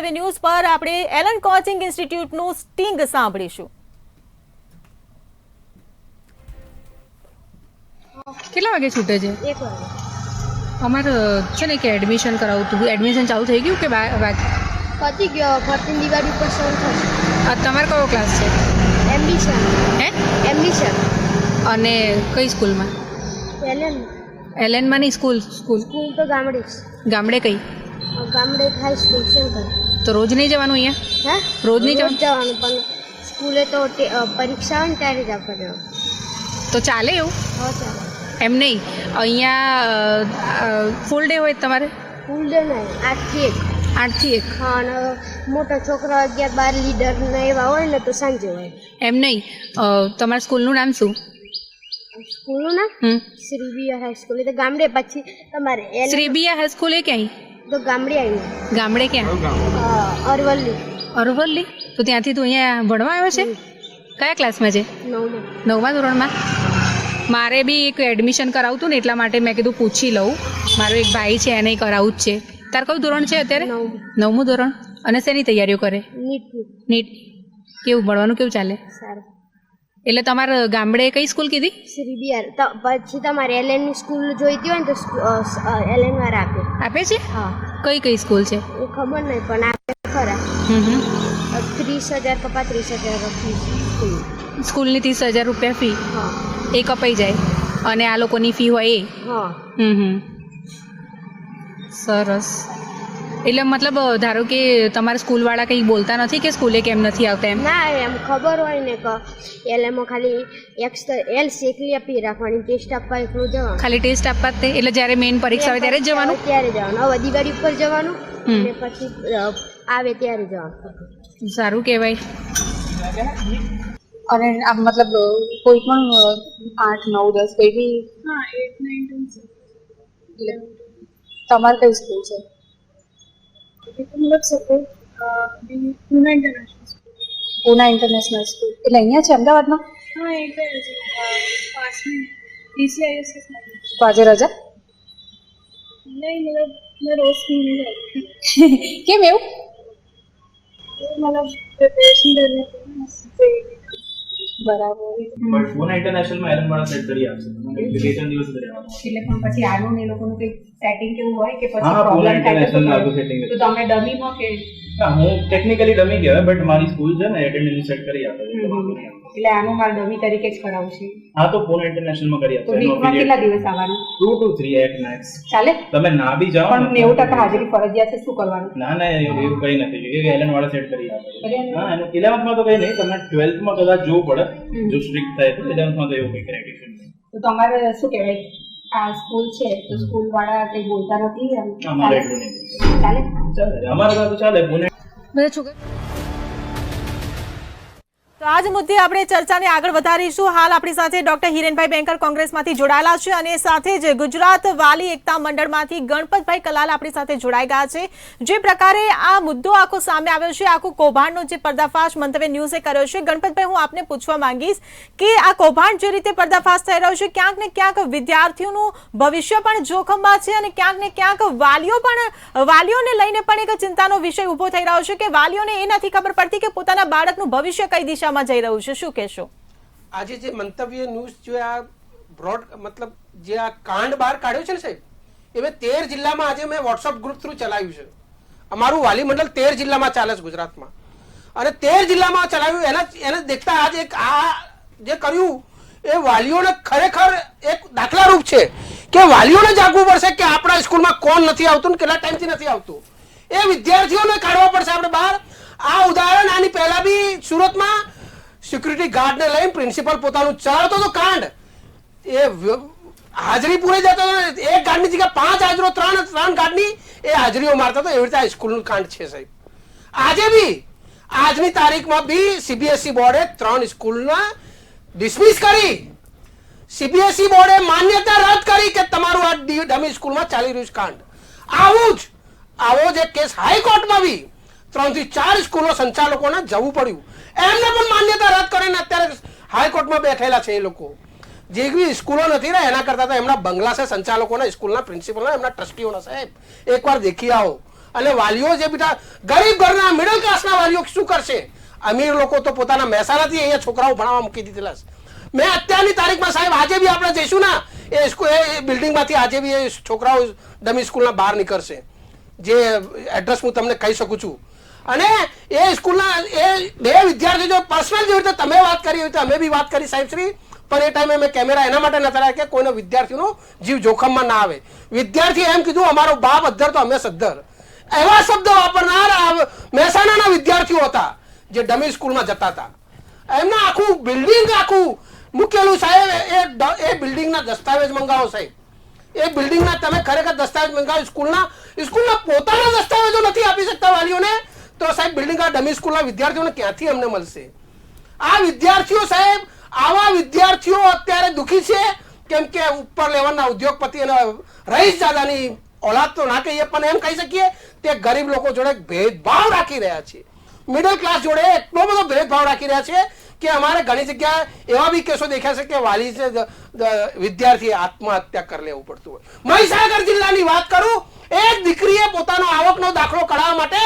મંતવ્ય ન્યૂઝ પર આપણે એલન કોચિંગ ઇન્સ્ટિટ્યૂટનું સ્ટિંગ સાંભળીશું. કેટલા વાગે છૂટે છે? 1 વાગે. અમારે છે ને કે એડમિશન કરાવવું હતું. એડમિશન ચાલુ થઈ ગયું કે પતી ગયો. ફરતી દિવાળી ઉપર શરૂ થશે. તમારો કયો ક્લાસ છે? એમ્બિશન. હે? એમ્બિશન. અને કઈ સ્કૂલમાં? એલએનમાં નહીં, સ્કૂલ સ્કૂલ તો ગામડે જ. ગામડે કઈ? ગામડે હાઈ સ્કૂલ સેન્ટર. તો રોજ નહીં જવાનું અહીંયા? હા, રોજ નહીં જવાનું, પણ સ્કૂલે તો પરીક્ષા આવે ને ત્યારે જ આપણે જવાનું. તો ચાલે એવું? હા, ચાલે. એમ નહીં, અહીંયા ફૂલ ડે હોય તમારે? ફૂલ ડે નહીં, 8 થી 1. 8 થી 1? હા, અને મોટા છોકરા 11-12 લીડર ને એવા હોય ને તો સાંજે હોય. એમ નહીં, તમારા સ્કૂલનું નામ શું? સ્કૂલનું નામ શ્રી બિયા હાઈસ્કૂલ. એ તો ગામડે. પછી તમારે શ્રી બિયા હાઈસ્કૂલ એ ક્યાંય? તો ગામડે આવી. ગામડે ક્યાં? અરવલ્લી. અરવલ્લી? તો ત્યાંથી તું અહીંયા ભણવા આવ્યો છે? કયા ક્લાસમાં છે? 9મા ધોરણમાં. મારે બી એક એડમિશન કરાવતું ને એટલા માટે મેં કીધું પૂછી લઉં. મારો એક ભાઈ છે, એને કરાવવું જ છે. તાર કયું ધોરણ છે અત્યારે? 9મું ધોરણ. અને શેની તૈયારીઓ કરે? નીટ. કેવું ભણવાનું કેવું ચાલે? સારું. એટલે તમારે ગામડે કઈ સ્કૂલ કીધી? શ્રી બિહાર. પછી તમારે એલએનની સ્કૂલ જોઈતી હોય ને તો એલએન વાળા આપે છે? હા. કઈ સ્કૂલ છે? એ ખબર નહીં, પણ આપે ખરા. 30,000 કે 35,000 ફી સ્કૂલની 30,000 રૂપિયા ફી. હા. એ કપાઈ જાય અને આ લોકોની ફી હોય એ? હા. સરસ. એટલે મતલબ ધારો કે તમારા સ્કૂલવાળા કંઈ બોલતા નથી કે સ્કૂલે કેમ નથી આવતા એમ? ના, એમ ખબર હોય ને કે એલએમાં ખાલી એલ એકલી આપી રાખવાની, ટેસ્ટ આપવા એકલું જવાનું. ખાલી ટેસ્ટ આપવા જ તે? એટલે જ્યારે મેઇન પરીક્ષા આવે ત્યારે જ જવાનું? ત્યારે જવાનું. હવે દિવાળી ઉપર જવાનું અને પછી આવે ત્યારે જવાનું. સારું કહેવાય. અને આ મતલબ કોઈ પણ 8, 9, 10 કોઈ બી? હા, 8, 9, 10. તમારે કઈ સ્કૂલ છે? मतलब support Poona international school. Poona international school એટલે અહીંયા છે અમદાવાદમાં? हाँ, एक है पास में DCIS के साथ. તો આજે રજા? नहीं, मतलब मैं रोज स्कूल नहीं जाती. કેમ એવું? मतलब प्रिपरेशन करने के लिए. બરાબર. બટ પૂના ઇન્ટરનેશનલમાં એલન વાળા સેટ કરી આપશે તમને. એપ્લિકેશન દિવસ કરી આવવાનું. એટલે પણ પછી આનું ને એ લોકોનું કંઈક સેટિંગ કેવું હોય કે પછી હા, પૂના પ્રોબ્લેમ થાય ઇન્ટરનેશનલમાં આખું સેટિંગ તો તમે ડમીમાં કે? હા, હું ટેકનિકલી ડમી કહેવાય, બટ મારી સ્કૂલ છે ને એટેન્ડન્સ સેટ કરી આપે છે. એટલે આનું મારે ડમી તરીકે જ કરાવું છે. હા, તો પૂના ઇન્ટરનેશનલમાં કરી તો આપશે. વીકમાં કેટલા દિવસ આવવાનું? 2 to 3 at max. ચાલે? તમે ના બી જાઓ પણ 90% હાજરી ફરજિયાત છે, શું કરવાનું? ના એવું કંઈ નથી. એ એલન વાળા સેટ કરી આપે છે. કરી આપે? હા, અને 11th માં તો કંઈ નહીં, તમને 12th માં કદાચ જોવું પડે. જો સ્ટ્રિક્ટ થાય તો 11th માં તો એવું કંઈ ક્રાઇટેરિયા નહીં. તો તમારે શું કહેવાય, આ સ્કૂલ છે તો સ્કૂલ વાળા કંઈ બોલતા નથી એમ? અમારે એટલું નહીં. ચાલે? ચાલે, અમારે તો ચાલે. પુણે બધા છોકરા. તો આજ મુદ્દે આપણે ચર્ચાને આગળ વધારીશું. હાલ આપણી સાથે ડોક્ટર હિરેનભાઈ બેંકર કોંગ્રેસમાંથી જોડાયેલા છે અને સાથે જ ગુજરાત વાલી એકતા મંડળમાંથી ગણપતભાઈ કલાલ આપણી સાથે જોડાઈ ગયા છે. જે પ્રકારે આ મુદ્દો આખો સામે આવ્યો છે, આખું કૌભાંડનો જે પર્દાફાશ મંતવ્ય ન્યૂઝે કર્યો છે, ગણપતભાઈ હું આપને પૂછવા માંગીશ કે આ કૌભાંડ જે રીતે પર્દાફાશ થઈ રહ્યો છે, ક્યાંક ને ક્યાંક વિદ્યાર્થીઓનું ભવિષ્ય પણ જોખમમાં છે અને ક્યાંક ને ક્યાંક વાલીઓને લઈને પણ એક ચિંતાનો વિષય ઉભો થઈ રહ્યો છે કે વાલીઓને એ નથી ખબર પડતી કે પોતાના બાળકનું ભવિષ્ય કઈ દિશામાં જઈ રહ્યું છે. શું કહેશો? આજે જે મંતવ્ય ન્યૂઝ જો આ બ્રોડ મતલબ જે આ કાંડ બહાર કાઢ્યો છે ને સાહેબ, એ મેં 13 જિલ્લામાં આજે મેં વોટ્સઅપ ગ્રુપ થ્રુ ચલાવ્યું છે. અમારું વાલી મંડળ 13 જિલ્લામાં ચાલે છે ગુજરાતમાં, અને 13 જિલ્લામાં ચલાવ્યું. એને દેખતા આજે આ જે કર્યું એ વાલીઓને ખરેખર એક દાખલારૂપ છે કે વાલીઓને જાગવું પડશે કે આપણા સ્કૂલમાં કોણ નથી આવતું ને કેટલા ટાઈમથી નથી આવતું. એ વિદ્યાર્થીઓને કાઢવા પડશે આપણે બહાર. આ ઉદાહરણ આની પહેલા બી સુરતમાં સિક્યુરિટી ગાર્ડને લઈને પ્રિન્સિપલ પોતાનું ચલાવતો હતો કાંડ. એ હાજરી પૂરી જતો હતો, એક ગાર્ડની જગ્યાએ 5 હાજરો 3 ગાર્ડની એ હાજરીઓ મારતો હતો. એવી રીતે આ સ્કૂલનું કાંડ છે સાહેબ. આજે બી આજની તારીખમાં બી સીબીએસઈ બોર્ડે 3 સ્કૂલના ડિસમિસ કરી. સીબીએસઈ બોર્ડે માન્યતા રદ કરી કે તમારું આ ડમી સ્કૂલમાં ચાલી રહ્યું છે કાંડ. આવો જ એક કેસ હાઈકોર્ટમાં બી 3 થી 4 સ્કૂલો સંચાલકોને જવું પડ્યું. એમને પણ માન્યતા રદ કરીને અત્યારે હાઈકોર્ટમાં બેઠેલા છે. એ લોકો જે બી સ્કૂલો નથી ને એના કરતા તો એમના બંગલા છે સંચાલકોના, સ્કૂલના પ્રિન્સિપલના, એમના ટ્રસ્ટીઓના. સાહેબ એકવાર દેખી આવો અને વાલીઓ જે બેટા ગરીબ ઘરના મિડલ ક્લાસના વાલીઓ શું કરશે? અમીર લોકો તો પોતાના મહેસાણાથી અહીંયા છોકરાઓ ભણાવવા મૂકી દીધેલા છે. મેં અત્યારની તારીખમાં સાહેબ આજે બી આપણે જઈશું ને એ બિલ્ડિંગમાંથી આજે બી એ છોકરાઓ ડમી સ્કૂલના બહાર નીકળશે, જે એડ્રેસ હું તમને કહી શકું છું. અને એ સ્કૂલના એ 2 વિદ્યાર્થીઓ જો પર્સનલ જેવી રીતે તમે વાત કરી હોય તો અમે બી વાત કરી સાહેબ શ્રી, પણ એ ટાઈમે મેં કેમેરા એના માટે નતા રાખ્યા કે કોઈનો વિદ્યાર્થીનો જીવ જોખમમાં ના આવે. વિદ્યાર્થી એમ કીધું અમારો બાપ અધ્ધર તો અમે સદ્ધર, એવા શબ્દો વાપરનાર મહેસાણાના વિદ્યાર્થીઓ હતા જે ડમી સ્કૂલમાં જતા હતા. એમના આખું બિલ્ડિંગ આખું મૂકેલું સાહેબ. એ બિલ્ડિંગના દસ્તાવેજ મંગાવો સાહેબ, એ બિલ્ડિંગના તમે ખરેખર દસ્તાવેજ મંગાવો. સ્કૂલના પોતાના દસ્તાવેજો નથી આપી શકતા વાલીઓને, તો સાહેબ બિલ્ડિંગના ડમી સ્કૂલના વિદ્યાર્થીઓને ક્યાંથી અમને મળશે? આ વિદ્યાર્થીઓ સાહેબ, આવા વિદ્યાર્થીઓ અત્યારે દુઃખી છે કેમ કે ઉપર લેવલના ઉદ્યોગપતિ અને રહીશ દાદાની ઓલાદ તો ના કહીએ પણ એમ કહી શકીએ તે ગરીબ લોકો જોડે ભેદભાવ રાખી રહ્યા છે. મિડલ ક્લાસ જોડે એટલો બધો ભેદભાવ રાખી રહ્યા છે કે અમારે ઘણી જગ્યાએ એવા બી કેસો દેખ્યા છે કે વાલી વિદ્યાર્થીએ આત્મહત્યા કરી લેવું પડતું હોય. મહીસાગર જિલ્લાની વાત કરું, એક દીકરીએ પોતાનો આવકનો દાખલો કઢાવવા માટે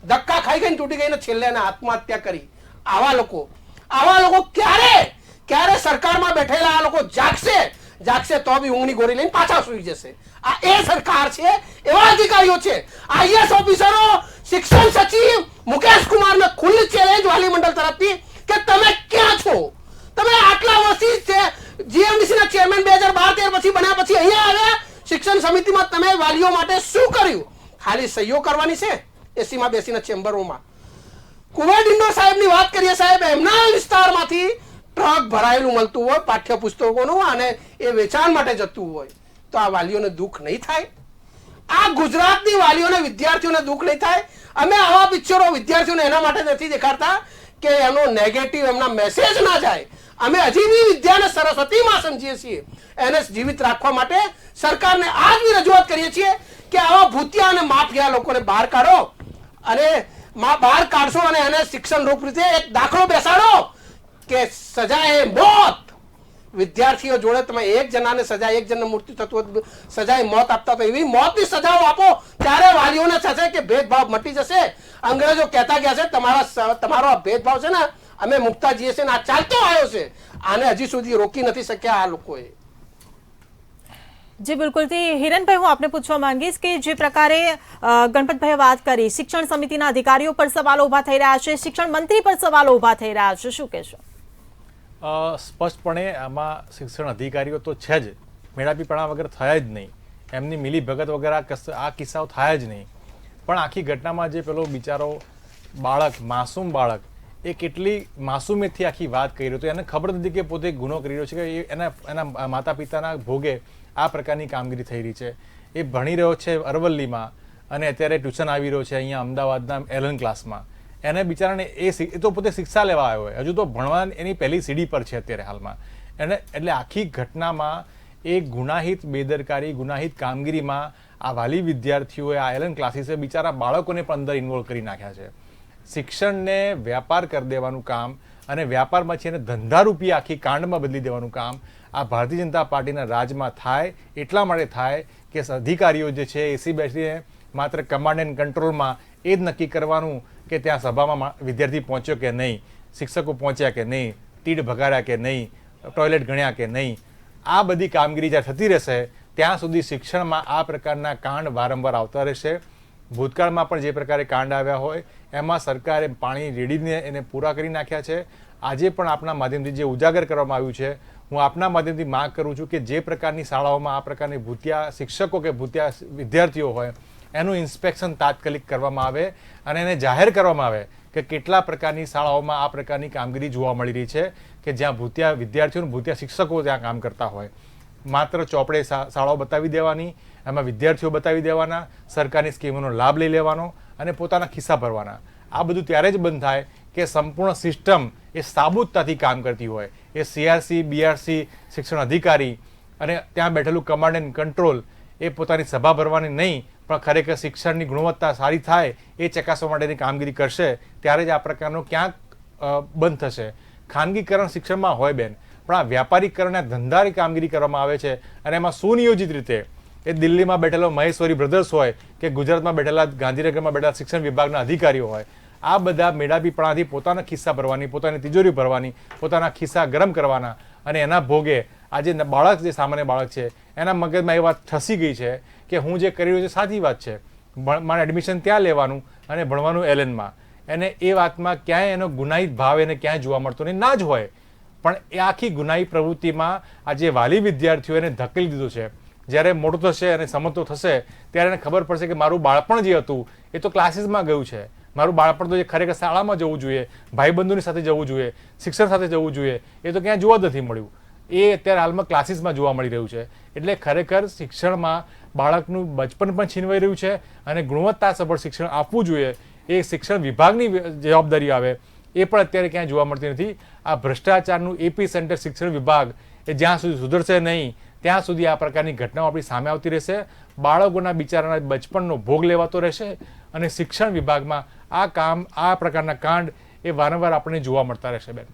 ધક્કા ખાઈ ગઈને તૂટી ગઈને છેલ્લે એને આત્મહત્યા કરી. આવા લોકો ક્યારે સરકારમાં બેઠેલા આ લોકો જાગશે તો બી ઊંઘની ગોળી લઈને પાછા સુઈ જશે. આ એ સરકાર છે, એવા અધિકારીઓ છે. IAS ઓફિસરો, શિક્ષણ સચિવ મુકેશ કુમારને ખુલ્લી ચેલેન્જ વાલી મંડળ તરફથી કે તમે ક્યાં છો? તમે આટલા વર્ષથી GMDC ના ચેરમેન 2012-13 પછી બન્યા પછી અહીંયા આવ્યા, શિક્ષણ સમિતિમાં તમે વાલીઓ માટે શું કર્યું? ખાલી સહીઓ કરવાની છે એસીમાં બેસીને ચેમ્બરોમાં. કુંવર ડિંડોર સાહેબની વાત કરીએ સાહેબ, એમના વિસ્તારમાંથી ટ્રક ભરાયેલું મળતું હોય પાઠ્યપુસ્તકોનું અને એ વેચાણ માટે જતું હોય તો આ વાલીઓને દુઃખ નહીં થાય? આ ગુજરાતની વાલીઓને વિદ્યાર્થીઓને દુઃખ નહીં થાય? અમે આવા પિક્ચરો વિદ્યાર્થીઓને એના માટે નથી દેખાડતા કે એનો નેગેટિવ એમના મેસેજ ના જાય. અમે હજી બી વિદ્યાને સરસ્વતીમાં સમજીએ છીએ. એને જીવિત રાખવા માટે સરકારને આજ બી રજૂઆત કરીએ છીએ કે આવા ભૂતિયા અને માફિયા લોકોને બહાર કાઢો, અને બહાર કાઢશો અને એને શિક્ષણ રૂપ રીતે એક દાખલો બેસાડો કે સજા એ મોત. વિદ્યાર્થીઓ જોડે તમે એક જણાને સજા, એક જણને મૃત્યુ થતું હોય સજાએ મોત આપતા તો એવી મોતની સજાઓ આપો, ત્યારે વાલીઓને થશે કે ભેદભાવ મટી જશે. અંગ્રેજો કહેતા ગયા છે તમારો આ ભેદભાવ છે ને અમે મુકતા જઈએ છીએ ને આ ચાલતો આવ્યો છે, આને હજી સુધી રોકી નથી શક્યા આ લોકોએ. જી બિલકુલથી હિરણભાઈ, હું આપને પૂછવા માંગીશ કે જે પ્રકારે ગણપતભાઈએ વાત કરી, શિક્ષણ સમિતિના અધિકારીઓ પર સવાલો ઉભા થઈ રહ્યા છે, શિક્ષણ મંત્રી પર સવાલો ઉભા થઈ રહ્યા છે, શું કહેશો? સ્પષ્ટપણે આમાં શિક્ષણ અધિકારીઓ તો છે જ, મેળાપીપણા વગર થયા જ નહીં, એમની મિલી ભગત વગર આ કિસ્સાઓ થયા જ નહીં. પણ આખી ઘટનામાં જે પેલો બિચારો બાળક, માસૂમ બાળક, એ કેટલી માસૂમિયતથી આખી વાત કરી રહ્યો હતો, એને ખબર નથી કે પોતે ગુનો કરી રહ્યો છે, કે એના માતા પિતાના ભોગે આ પ્રકારની કામગીરી થઈ રહી છે. એ ભણી રહ્યો છે અરવલ્લીમાં અને અત્યારે ટ્યુશન આવી રહ્યો છે અહીંયા અમદાવાદના એલન ક્લાસમાં. એને બિચારાને એ તો પોતે શિક્ષા લેવા આવ્યો હોય, હજુ તો ભણવા એની પહેલી સીડી પર છે અત્યારે હાલમાં. એટલે આખી ઘટનામાં એ ગુનાહિત બેદરકારી, ગુનાહિત કામગીરીમાં આ વાલી વિદ્યાર્થીઓએ આ એલન ક્લાસીસે બિચારા બાળકોને પણ અંદર ઇન્વોલ્વ કરી નાખ્યા છે. શિક્ષણને વ્યાપાર કરી દેવાનું કામ અને વ્યાપારમાંથી એને ધંધારૂપી આખી કાંડમાં બદલી દેવાનું કામ આ ભારતીય જનતા પાર્ટીના રાજમાં થાય એટલા માટે થાય કે અધિકારીઓ જે છે એસી બેસીને માત્ર કમાન્ડ એન્ડ કંટ્રોલમાં એ જ નક્કી કરવાનું કે ત્યાં સભામાં વિદ્યાર્થી પહોંચ્યો કે નહીં, શિક્ષકો પહોંચ્યા કે નહીં, તીડ ભગાડ્યા કે નહીં, ટોયલેટ ગણ્યા કે નહીં. આ બધી કામગીરી જ્યારે થતી રહેશે ત્યાં સુધી શિક્ષણમાં આ પ્રકારના કાંડ વારંવાર આવતા રહેશે. ભૂતકાળમાં પણ જે પ્રકારે કાંડ આવ્યા હોય એમાં સરકારે પાણી રેડીને એને પૂરા કરી નાખ્યા છે. આજે પણ આપના માધ્યમથી જે ઉજાગર કરવામાં આવ્યું છે, હું આપના માધ્યમથી માંગ કરું છું કે જે પ્રકારની શાળાઓમાં આ પ્રકારની ભૂતિયા શિક્ષકો કે ભૂતિયા વિદ્યાર્થીઓ હોય એનું ઇન્સ્પેક્શન તાત્કાલિક કરવામાં આવે અને એને જાહેર કરવામાં આવે કે કેટલા પ્રકારની શાળાઓમાં આ પ્રકારની કામગીરી જોવા મળી રહી છે કે જ્યાં ભૂતિયા વિદ્યાર્થીઓ, ભૂતિયા શિક્ષકો ત્યાં કામ કરતા હોય. માત્ર ચોપડે શાળાઓ બતાવી દેવાની, એમાં વિદ્યાર્થીઓ બતાવી દેવાના, સરકારની સ્કીમોનો લાભ લઈ લેવાનો અને પોતાના ખિસ્સા ભરવાના. આ બધું ત્યારે જ બંધ થાય કે સંપૂર્ણ સિસ્ટમ એ સાબુતતાથી કામ કરતી હોય. એ CRC, BRC, શિક્ષણ અધિકારી અને ત્યાં બેઠેલું કમાન્ડ એન્ડ કંટ્રોલ એ પોતાની સભા ભરવાની નહીં પણ ખરેખર શિક્ષણની ગુણવત્તા સારી થાય એ ચકાસવા માટેની કામગીરી કરશે ત્યારે જ આ પ્રકારનો ક્યાંક બંધ થશે. ખાનગીકરણ શિક્ષણમાં હોય બેન, પણ આ વ્યાપારીકરણ, ધંધારી કામગીરી કરવામાં આવે છે અને એમાં સુનિયોજિત રીતે એ દિલ્હીમાં બેઠેલો મહેશ્વરી બ્રધર્સ હોય કે ગુજરાતમાં બેઠેલા ગાંધીનગરમાં બેઠેલા શિક્ષણ વિભાગના અધિકારીઓ હોય, આ બધા મેળાપીપણાથી પોતાના ખિસ્સા ભરવાની, પોતાની તિજોરી ભરવાની, પોતાના ખિસ્સા ગરમ કરવાના અને એના ભોગે આજે બાળક જે સામાન્ય બાળક છે એના મગજમાં એ વાત ઠસી ગઈ છે કે હું જે કરી રહ્યો છું સાચી વાત છે, મારે એડમિશન ત્યાં લેવાનું અને ભણવાનું એલએનમાં. એને એ વાતમાં ક્યાંય એનો ગુનાહિત ભાવ એને ક્યાંય જોવા મળતો નહીં, ના જ હોય, પણ એ આખી ગુનાહી પ્રવૃત્તિમાં આજે વાલી વિદ્યાર્થીઓ એને ધકેલી દીધું છે. જ્યારે મોટો થશે અને સમજતો થશે ત્યારે એને ખબર પડશે કે મારું બાળપણ જે હતું એ તો ક્લાસીસમાં ગયું છે, મારું બાળપણ તો જે ખરેખર શાળામાં જવું જોઈએ, ભાઈબંધોની સાથે જવું જોઈએ, શિક્ષણ સાથે જવું જોઈએ, એ તો ક્યાંય જોવા જ નથી મળ્યું. એ અત્યારે હાલમાં ક્લાસીસમાં જોવા મળી રહ્યું છે. એટલે ખરેખર શિક્ષણમાં બાળકનું બચપન પણ છીનવાઈ રહ્યું છે અને ગુણવત્તાસભર શિક્ષણ આપવું જોઈએ એ શિક્ષણ વિભાગની જવાબદારી આવે એ પણ અત્યારે ક્યાંય જોવા મળતી નથી. આ ભ્રષ્ટાચારનું એપી સેન્ટર શિક્ષણ વિભાગ એ જ્યાં સુધી સુધરશે નહીં ત્યાં સુધી આ પ્રકારની ઘટનાઓ આપણી સામે આવતી રહેશે, બાળકોના બિચારાના બચપણનો ભોગ લેવાતો રહેશે અને શિક્ષણ વિભાગમાં આ પ્રકારના કાંડ એ વારંવાર આપણને જોવા મળતા રહેશે. બેન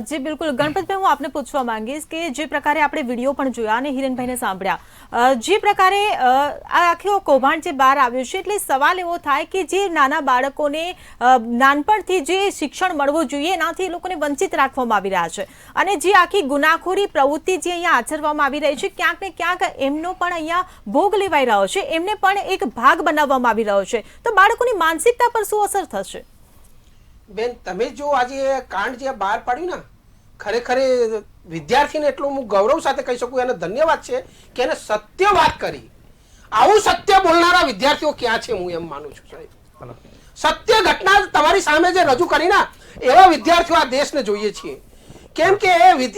જી બિલકુલ. ગણપતભાઈ, હું આપને પૂછવા માંગીશ કે જે પ્રકારે આપણે વિડીયો પણ જોયા અને હિરેનભાઈને સાંભળ્યા, જે પ્રકારે આ આખો કૌભાંડ જે બહાર આવ્યું છે, એટલે સવાલ એવો થાય કે જે નાના બાળકોને નાનપણથી જે શિક્ષણ મળવું જોઈએ એનાથી એ લોકોને વંચિત રાખવામાં આવી રહ્યા છે અને જે આખી ગુનાખોરી પ્રવૃત્તિ જે અહીંયા આચરવામાં આવી રહી છે, ક્યાંક ને ક્યાંક એમનો પણ અહીંયા ભોગ લેવાઈ રહ્યો છે, એમને પણ એક ભાગ બનાવવામાં આવી રહ્યો છે, તો બાળકોની માનસિકતા પર શું અસર થશે? બેન, તમે જો આજે કાંડ જે બહાર પાડ્યું ને, ખરેખર વિદ્યાર્થીને એટલું હું ગૌરવ સાથે કહી શકું એને ધન્યવાદ છે કે એને સત્ય વાત કરી. આવું સત્ય બોલનારા વિદ્યાર્થીઓ ક્યાં છે હું એમ માનું છું સાહેબ. સત્ય ઘટના તમારી સામે જે રજૂ કરી ના એવા વિદ્યાર્થીઓ આ દેશને જોઈએ છીએ. કેમ કે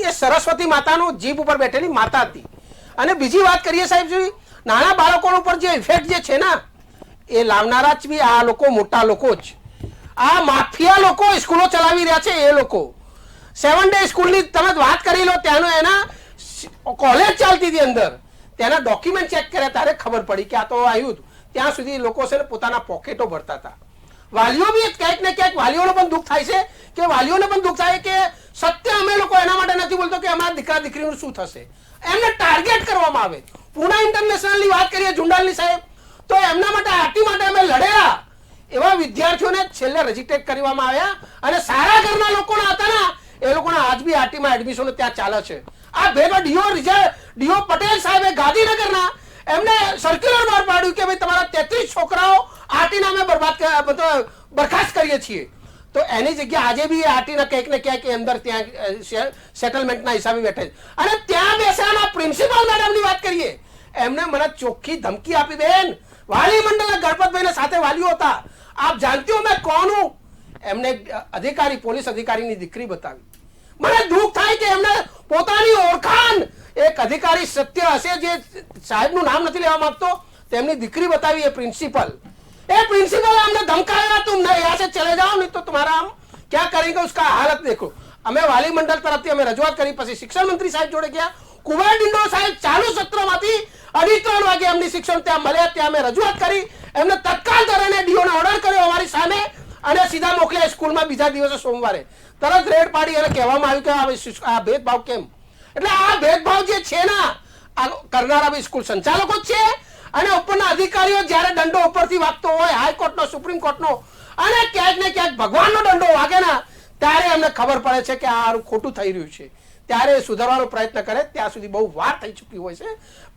એ સરસ્વતી માતાનો જીભ ઉપર બેઠેલી માતા હતી. અને બીજી વાત કરીએ સાહેબ, નાના બાળકો ઉપર જે ઇફેક્ટ જે છે ને એ લાવનારા જ બી આ લોકો, મોટા લોકો જ. આ માફિયા લોકો સ્કૂલો ચલાવી રહ્યા છે એ લોકો. 7 ડે સ્કૂલની તમે વાત કરી લો, ત્યાંનો એના કોલેજ ચાલતી હતી અંદર, ત્યાંના ડોક્યુમેન્ટ ચેક કર્યા ત્યારે ખબર પડી કે આ તો આવ્યું. ત્યાં સુધી લોકો છે ને પોતાના પોકેટો ભરતા હતા. વાલીઓ બી ક્યાંક ને ક્યાંક વાલીઓને પણ દુઃખ થાય છે કે વાલીઓને પણ દુઃખ થાય કે સત્ય અમે લોકો એના માટે નથી બોલતો કે અમારા દીકરા દીકરીનું શું થશે, એમને ટાર્ગેટ કરવામાં આવે. પુના ઇન્ટરનેશનલની વાત કરીએ જુંડાલની સાહેબ, તો એમના માટે આરટી માટે અમે લડેલા એવા વિદ્યાર્થીઓને છેલ્લે રજીસ્ટ્રેટ કરવામાં આવ્યા અને સારા ઘરના લોકોના હતા ને એ લોકોના આજ બી આરટીમાં એડમિશન ત્યાં ચાલે છે. આ ભેગા ડીઓ પટેલ સાહેબે ગાંધીનગરના એમને સર્ક્યુલર બહાર પાડ્યું કે ભાઈ તમારા 33 છોકરાઓ આરટીના અમે બરખાસ્ત કરીએ છીએ. તો એની જગ્યાએ આજે બી આરટીના ક્યાંક ને ક્યાંક અંદર ત્યાં સેટલમેન્ટના હિસાબે બેઠે છે. અને ત્યાં બેસેલા પ્રિન્સિપાલ મેડમની વાત કરીએ, એમને મને ચોખ્ખી ધમકી આપી. બેન, વાલી મંડળ ગણપતભાઈના સાથે વાલીઓ હતા, આપ જાણતી હો મેં કોણ હું. એમને અધિકારી, પોલીસ અધિકારીની દીકરી બતાવી. મને દુઃખ થાય કે એમને પોતાની ઓળખાણ એક અધિકારી સત્ય હશે જે સાહેબનું નામ નથી લેવા માંગતો, તેમની દીકરી બતાવી. એ પ્રિન્સિપલ हमने धमकाया, तुम नहीं यहाँ से चले जाओ नहीं तो तुम्हारा हम क्या करेंगे उसका हालत देखो. અમે વાલી મંડળ તરફથી અમે રજૂઆત કરી, પછી શિક્ષણ મંત્રી સાહેબ જોડે ગયા. કુમાર ડિંડો સાહેબ ચાલુ સત્રમાંથી 2:30 વાગે એમની શિક્ષણ ત્યાં મળ્યા, ત્યાં અમે રજૂઆત કરી. એમને તત્કાલ ધોરણે ડીઓને ઓર્ડર કર્યો અમારી સામે અને સીધા મોકલ્યા સ્કૂલમાં. બીજા દિવસે સોમવારે તરત રેડ પાડી અને કહેવામાં આવ્યું કે આ ભેદભાવ કેમ. એટલે આ ભેદભાવ જે છે ને આ કરનારા બી સ્કૂલ સંચાલકો જ છે અને ઉપરના અધિકારીઓ. જ્યારે દંડો ઉપરથી વાગતો હોય હાઈકોર્ટનો, સુપ્રીમ કોર્ટનો અને ક્યાંક ને ક્યાંક ભગવાનનો દંડો વાગે ને ત્યારે એમને ખબર પડે છે કે આ ખોટું થઈ રહ્યું છે, ત્યારે સુધારવાનો પ્રયત્ન કરે. ત્યાં સુધી બહુ વાર થઈ ચૂકી હોય છે.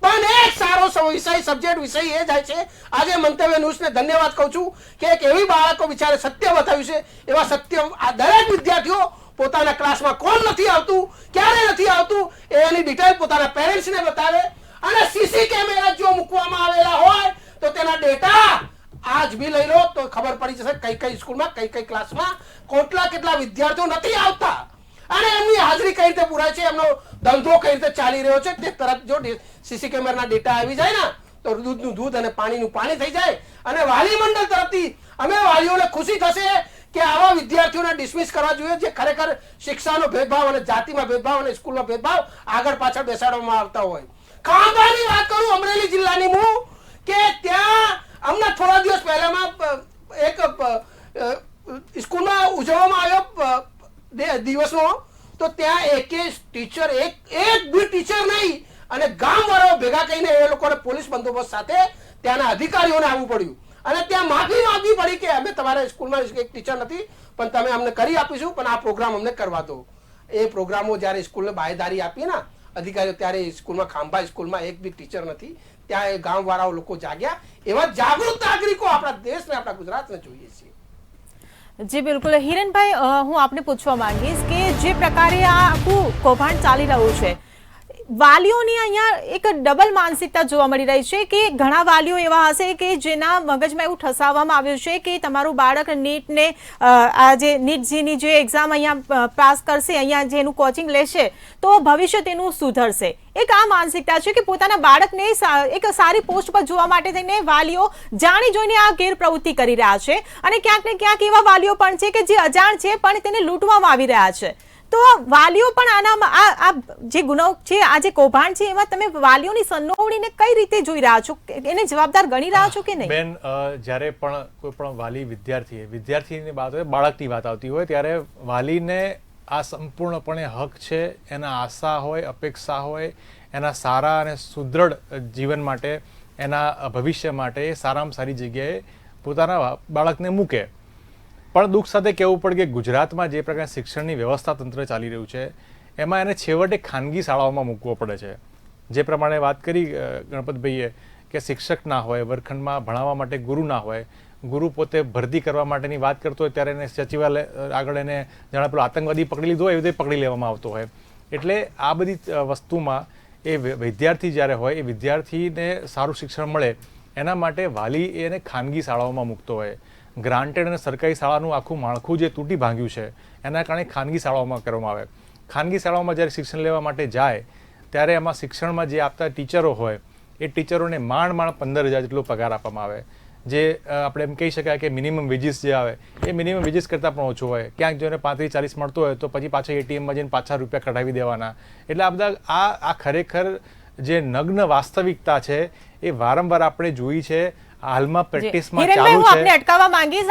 પણ એક સારો સબ્જેક્ટ વિષય એ જાય છે. આજે મંતવ્ય ન્યૂઝને ધન્યવાદ કહું છું કે એક એવી બાળકો બિચારે સત્ય બતાવ્યું છે. એવા સત્ય આ દરેક વિદ્યાર્થીઓ પોતાના ક્લાસમાં કોણ નથી આવતું, ક્યારે નથી આવતું એની ડિટેલ પોતાના પેરેન્ટ્સને બતાવે અને સીસી કેમેરા જો મૂકવામાં આવેલા હોય તો તેના ડેટા આજ બી લઈ લો તો ખબર પડી જશે કઈ કઈ સ્કૂલમાં, કઈ કઈ ક્લાસમાં કેટલા વિદ્યાર્થીઓ નથી આવતા અને એમની હાજરી કઈ રીતે પુરાય છે, એમનો ધંધો કઈ રીતે ચાલી રહ્યો છે તે તરત જો સીસી કેમેરાના ડેટા આવી જાય ને તો દૂધનું દૂધ અને પાણીનું પાણી થઈ જાય. અને વાલી મંડળ તરફથી અમે વાલીઓને ખુશી થશે કે આવા વિદ્યાર્થીઓને ડિસમિસ કરવા જોઈએ જે ખરેખર શિક્ષાનો ભેદભાવ અને જાતિમાં ભેદભાવ અને સ્કૂલનો ભેદભાવ આગળ પાછળ બેસાડવામાં આવતા હોય. ખાંભાની વાત કરું, અમરેલી જિલ્લાની હું, કે ત્યાં અમને થોડા દિવસ પહેલામાં એક સ્કૂલમાં ઉજવવામાં આવ્યો દિવસનો, તો ત્યાં એક ટીચર એક બી ટીચર નહીં અને ગામવાળાઓ ભેગા કરીને એ લોકોને પોલીસ બંદોબસ્ત સાથે ત્યાંના અધિકારીઓને આવવું પડ્યું અને ત્યાં માફી માંગવી પડી કે અમે તમારા સ્કૂલમાં એક ટીચર નથી પણ તમે અમને કરી આપીશું, પણ આ પ્રોગ્રામ અમને કરવા દો. એ પ્રોગ્રામો જ્યારે સ્કૂલને બાહેદારી આપી ને અધિકારીઓ, ત્યારે સ્કૂલમાં ખાંભા સ્કૂલમાં એક બી ટીચર નથી. ત્યાં એ ગામવાળાઓ લોકો જાગ્યા. એવા જાગૃત નાગરિકો આપણા દેશને, આપણા ગુજરાતને જોઈએ છીએ. જી બિલકુલ. હિરેનભાઈ, હું આપને પૂછવા માંગીશ કે જે પ્રકારે આ આખું કૌભાંડ ચાલી રહ્યું છે, વાલીઓની અહીંયા એક ડબલ માનસિકતા જોવા મળી રહી છે કે ઘણા વાલીઓ એવા હશે કે જેના મગજમાં એવું ઠસાવવામાં આવ્યું છે કે તમારું બાળક નીટને આ જે નીટ જેની જે એક્ઝામ અહીંયા પાસ કરશે, અહીંયા જેનું કોચિંગ લેશે તો ભવિષ્ય તેનું સુધરશે. એક આ માનસિકતા છે કે પોતાના બાળકને એક સારી પોસ્ટ પર જોવા માટે થઈને વાલીઓ જાણી જોઈને આ ગેરપ્રવૃત્તિ કરી રહ્યા છે અને ક્યાંક ને ક્યાંક એવા વાલીઓ પણ છે કે જે અજાણ છે પણ તેને લૂંટવામાં આવી રહ્યા છે. તો વાલીઓ પણ આનામાં આ જે ગુનો છે, આ જે કૌભાંડ છે, એમાં તમે વાલીઓની સંડોવણીને કઈ રીતે જોઈ રહ્યા છો? એને જવાબદાર ગણી રહ્યા છો કે નહીં? બેન, જ્યારે પણ કોઈ પણ વાલી વિદ્યાર્થીની વાત હોય, બાળકની વાત આવતી હોય, ત્યારે વાલીને આ સંપૂર્ણપણે હક છે. એના આશા હોય, અપેક્ષા હોય, એના સારા અને સુદૃઢ જીવન માટે, એના ભવિષ્ય માટે સારામાં સારી જગ્યાએ પોતાના બાળકને મૂકે. પણ દુઃખ સાથે કહેવું પડે કે ગુજરાતમાં જે પ્રકારે શિક્ષણની વ્યવસ્થા તંત્ર ચાલી રહ્યું છે એમાં એને છેવટે ખાનગી શાળાઓમાં મૂકવો પડે છે. જે પ્રમાણે વાત કરી ગણપતભાઈએ કે શિક્ષક ના હોય, વર્ગખંડમાં ભણાવવા માટે ગુરુ ના હોય, ગુરુ પોતે ભરતી કરવા માટેની વાત કરતો હોય ત્યારે એને સચિવાલય આગળ એને જાણે પેલો આતંકવાદી પકડી લીધો હોય એવી રીતે પકડી લેવામાં આવતો હોય. એટલે આ બધી વસ્તુમાં એ વિદ્યાર્થી જ્યારે હોય, એ વિદ્યાર્થીને સારું શિક્ષણ મળે એના માટે વાલી એને ખાનગી શાળાઓમાં મૂકતો હોય. ગ્રાન્ટેડ અને સરકારી શાળાનું આખું માળખું જે તૂટી ભાંગ્યું છે એના કારણે ખાનગી શાળાઓમાં કરવામાં આવે. ખાનગી શાળાઓમાં જ્યારે શિક્ષણ લેવા માટે જાય ત્યારે એમાં શિક્ષણમાં જે આપતા ટીચરો હોય એ ટીચરોને માંડ 15,000 જેટલો પગાર આપવામાં આવે. જે આપણે એમ કહી શકાય કે મિનિમમ વેજીસ જે આવે એ મિનિમમ વેજીસ કરતાં પણ ઓછો હોય. ક્યાંક જો એને 35-40 મળતો હોય તો પછી પાછા એટીએમમાં જઈને પાછા રૂપિયા કઢાવી દેવાના. એટલે આ બધા આ ખરેખર જે નગ્ન વાસ્તવિકતા છે એ વારંવાર આપણે જોઈ છે, હાલમાં પ્રેક્ટિસમાં ચાલુ છે. અટકાવવા માંગીશ.